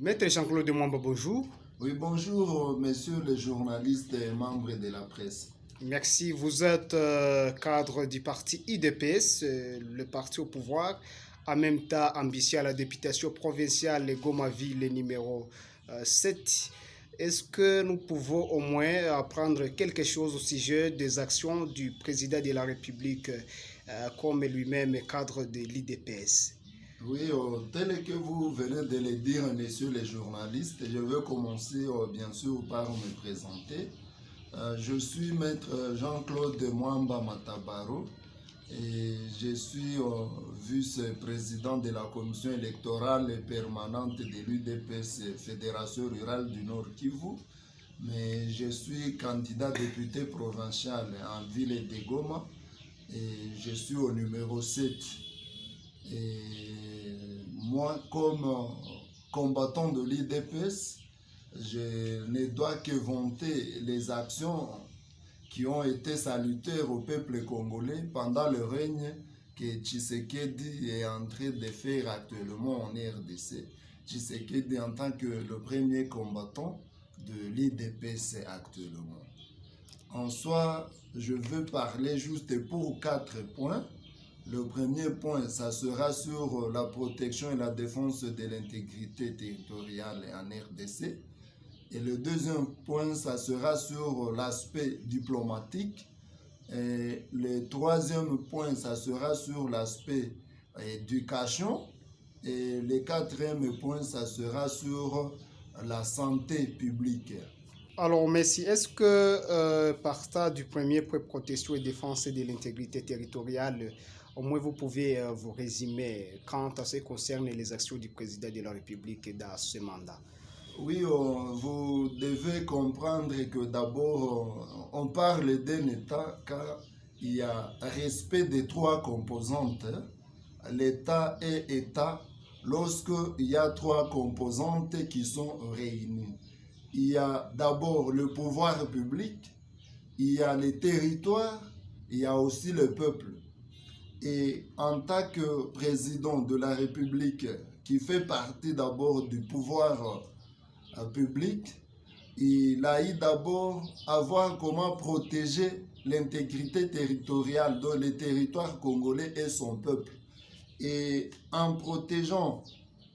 Maître Jean-Claude Mwamba, bonjour. Oui, bonjour, messieurs les journalistes et membres de la presse. Merci. Vous êtes cadre du parti IDPS, le parti au pouvoir, en même temps ambitieux à la députation provinciale de Goma-Ville numéro 7. Est-ce que nous pouvons au moins apprendre quelque chose au sujet des actions du président de la République, comme lui-même cadre de l'IDPS? Oui, tel que vous venez de le dire, messieurs les journalistes, je vais commencer bien sûr par me présenter. Je suis maître Jean-Claude Mwamba Matabaro et je suis vice-président de la commission électorale permanente de l'UDPS Fédération rurale du Nord Kivu, mais je suis candidat député provincial en ville de Goma et je suis au numéro 7. Et moi, comme combattant de l'IDPS, je ne dois que vanter les actions qui ont été salutaires au peuple congolais pendant le règne que Tshisekedi est en train de faire actuellement en RDC. Tshisekedi en tant que le premier combattant de l'IDPS actuellement. En soi, je veux parler juste pour 4 points. Le premier point, ça sera sur la protection et la défense de l'intégrité territoriale en RDC. Et le deuxième point, ça sera sur l'aspect diplomatique. Et le troisième point, ça sera sur l'aspect éducation. Et le quatrième point, ça sera sur la santé publique. Alors, merci. Est-ce que, partant du premier point protection et défense de l'intégrité territoriale, au moins vous pouvez vous résumer quant à ce qui concerne les actions du président de la République dans ce mandat? Oui, vous devez comprendre que d'abord, on parle d'un État car il y a respect des trois composantes. L'État est État lorsqu'il y a trois composantes qui sont réunies. Il y a d'abord le pouvoir public, il y a les territoires, il y a aussi le peuple. Et en tant que président de la République qui fait partie d'abord du pouvoir public, il a eu d'abord à voir comment protéger l'intégrité territoriale dans les territoires congolais et son peuple. Et en protégeant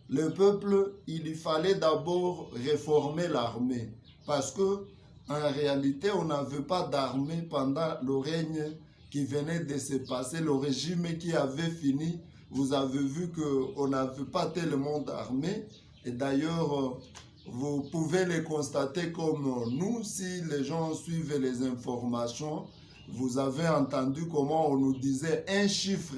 le peuple, il fallait d'abord réformer l'armée. Parce que en réalité, on n'avait pas d'armée pendant le règne qui venait de se passer, le régime qui avait fini. Vous avez vu qu'on n'avait pas tellement d'armée. Et d'ailleurs, vous pouvez le constater comme nous, si les gens suivent les informations, vous avez entendu comment on nous disait un chiffre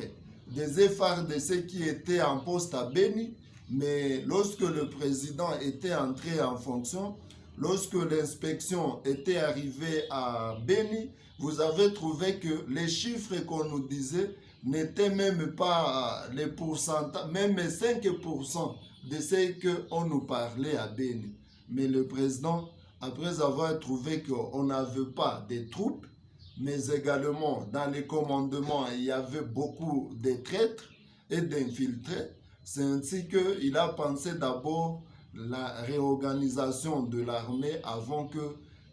des FARDC qui étaient en poste à Beni, mais lorsque le président était entré en fonction, lorsque l'inspection était arrivée à Beni, vous avez trouvé que les chiffres qu'on nous disait n'étaient même pas les pourcentages, même 5% de ce qu'on nous parlait à Beni. Mais le président, après avoir trouvé qu'on n'avait pas de troupes, mais également dans les commandements, il y avait beaucoup de traîtres et d'infiltrés, c'est ainsi qu'il a pensé d'abord la réorganisation de l'armée avant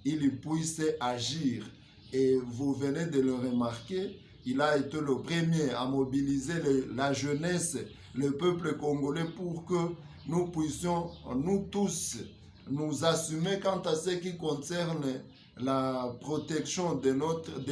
qu'il puisse agir. Et vous venez de le remarquer, il a été le premier à mobiliser la jeunesse, le peuple congolais pour que nous puissions, nous tous, nous assumer quant à ce qui concerne la protection de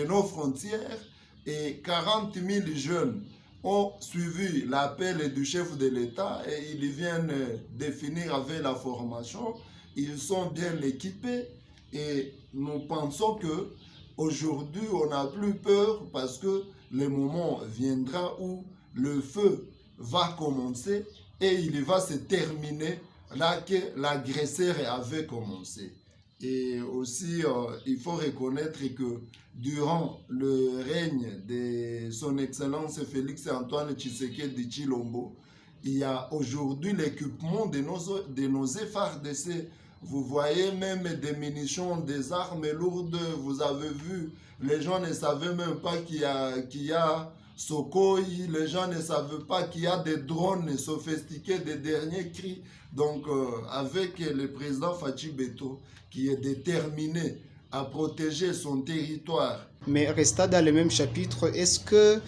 nos frontières. Et 40 000 jeunes ont suivi l'appel du chef de l'État et ils viennent de finir avec la formation. Ils sont bien équipés et nous pensons que aujourd'hui on n'a plus peur parce que le moment viendra où le feu va commencer et il va se terminer là que l'agresseur avait commencé. Et aussi, il faut reconnaître que durant le règne de son Excellence Félix-Antoine Tshisekedi Tshilombo, il y a aujourd'hui l'équipement de nos FARDC. Vous voyez même des munitions, des armes lourdes. Vous avez vu, les gens ne savaient même pas qu'il y a Sokoi, les gens ne savent pas qu'il y a des drones sophistiqués des derniers cris. Donc avec le président Fachi Beto qui est déterminé à protéger son territoire. Mais restant dans le même chapitre, est-ce que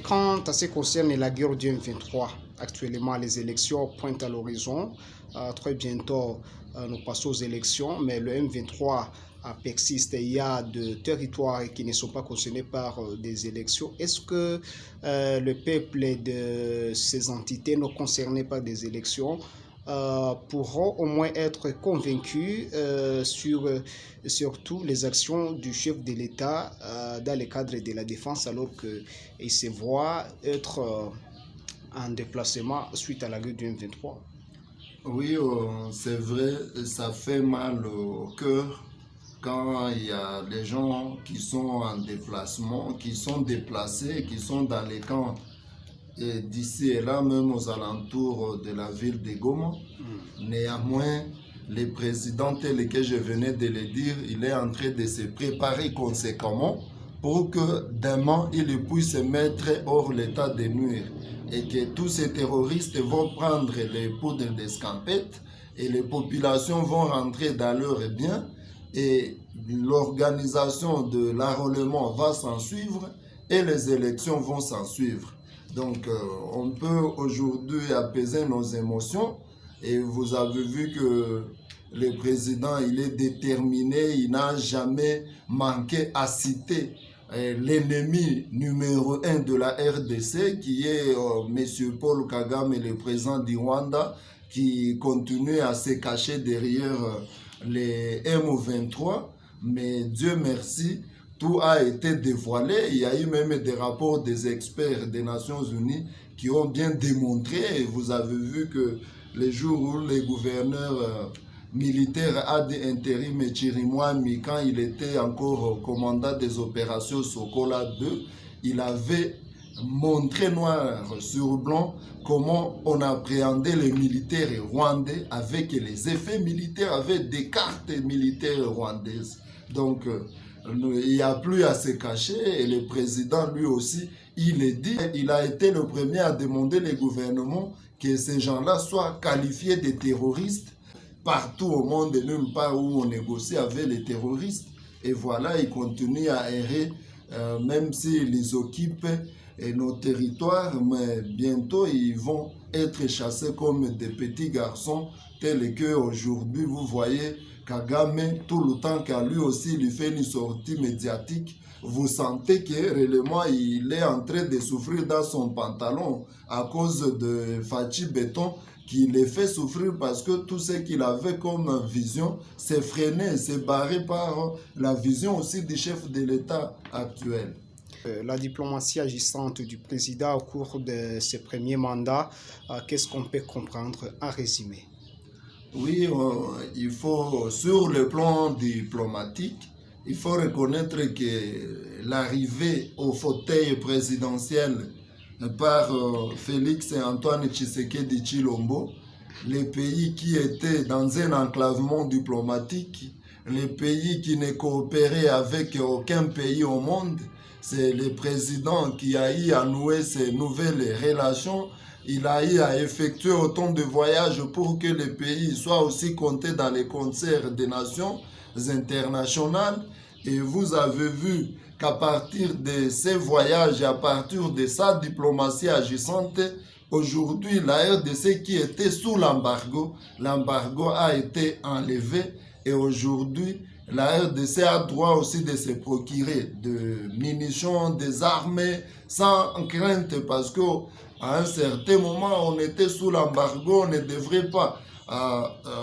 quand ça concerne la guerre du M23, actuellement les élections pointent à l'horizon, très bientôt nous passons aux élections, mais le M23 persiste, il y a des territoires qui ne sont pas concernés par des élections. Est-ce que le peuple de ces entités non concernées par des élections pourront au moins être convaincus surtout les actions du chef de l'État dans le cadre de la défense alors qu'il se voit être en déplacement suite à la guerre du M23? Oui, c'est vrai, ça fait mal au cœur quand il y a des gens qui sont en déplacement, qui sont déplacés, qui sont dans les camps d'ici et là, même aux alentours de la ville de Goma. Néanmoins, le président tel que je venais de le dire, il est en train de se préparer conséquemment pour que demain, il puisse se mettre hors l'état de nuire et que tous ces terroristes vont prendre les poudres d'escampette et les populations vont rentrer dans leurs biens et l'organisation de l'enrôlement va s'en suivre et les élections vont s'en suivre. Donc, on peut aujourd'hui apaiser nos émotions et vous avez vu que le président, il est déterminé, il n'a jamais manqué à citer l'ennemi numéro 1 de la RDC qui est M. Paul Kagame, le président du Rwanda, qui continue à se cacher derrière les M23. Mais Dieu merci, tout a été dévoilé. Il y a eu même des rapports des experts des Nations Unies qui ont bien démontré. Et vous avez vu que les jours où les gouverneurs militaires Adi Intérim et Chirimwami, quand il était encore commandant des opérations Sokola 2, il avait montré noir sur blanc comment on appréhendait les militaires rwandais avec les effets militaires, avec des cartes militaires rwandaises. Donc, il n'y a plus à se cacher et le président lui aussi, il est dit, il a été le premier à demander au gouvernement que ces gens-là soient qualifiés de terroristes partout au monde et nulle part où on négocie avec les terroristes. Et voilà, ils continuent à errer, même s'ils occupent nos territoires, mais bientôt ils vont être chassés comme des petits garçons, tels qu'aujourd'hui, vous voyez, Kagame, tout le temps qu'à lui aussi, il fait une sortie médiatique, vous sentez que réellement il est en train de souffrir dans son pantalon à cause de Fachi Beton qui les fait souffrir parce que tout ce qu'il avait comme vision s'est freiné, s'est barré par la vision aussi du chef de l'État actuel. La diplomatie agissante du président au cours de ses premiers mandats, qu'est-ce qu'on peut comprendre en résumé? Oui, il faut, sur le plan diplomatique, il faut reconnaître que l'arrivée au fauteuil présidentiel par Félix et Antoine Tshisekedi Tshilombo, les pays qui étaient dans un enclavement diplomatique, les pays qui ne coopéraient avec aucun pays au monde, c'est le président qui a eu à nouer ces nouvelles relations. Il a eu à effectuer autant de voyages pour que le pays soit aussi compté dans les concerts des nations internationales. Et vous avez vu qu'à partir de ces voyages, à partir de sa diplomatie agissante, aujourd'hui, la RDC qui était sous l'embargo a été enlevé et aujourd'hui, la RDC a droit aussi de se procurer de munitions, des armes sans crainte parce que à un certain moment, on était sous l'embargo, on ne devrait pas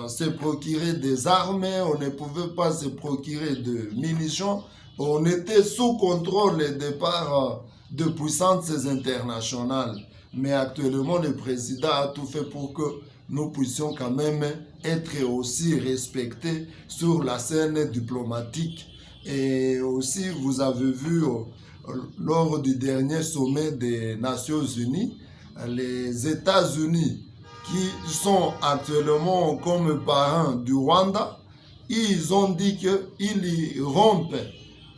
se procurer des armes, on ne pouvait pas se procurer de munitions, on était sous contrôle de part de puissances internationales. Mais actuellement, le président a tout fait pour que nous puissions quand même être aussi respectés sur la scène diplomatique. Et aussi, vous avez vu lors du dernier sommet des Nations Unies, les États-Unis qui sont actuellement comme parents du Rwanda, ils ont dit qu'ils rompent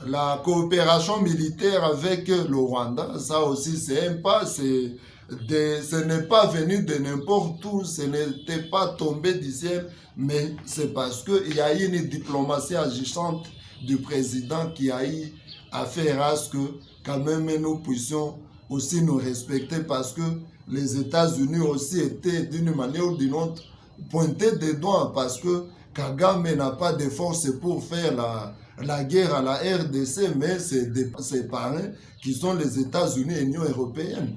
La coopération militaire avec le Rwanda, ça aussi c'est un pas, ce n'est pas venu de n'importe où, ce n'était pas tombé du ciel, mais c'est parce qu'il y a eu une diplomatie agissante du président qui a eu à faire à ce que quand même nous puissions aussi nous respecter, parce que les États-Unis aussi étaient d'une manière ou d'une autre pointés des doigts, parce que Kagame n'a pas de force pour faire la guerre à la RDC, mais c'est ses parrains qui sont les États-Unis et l'Union européenne.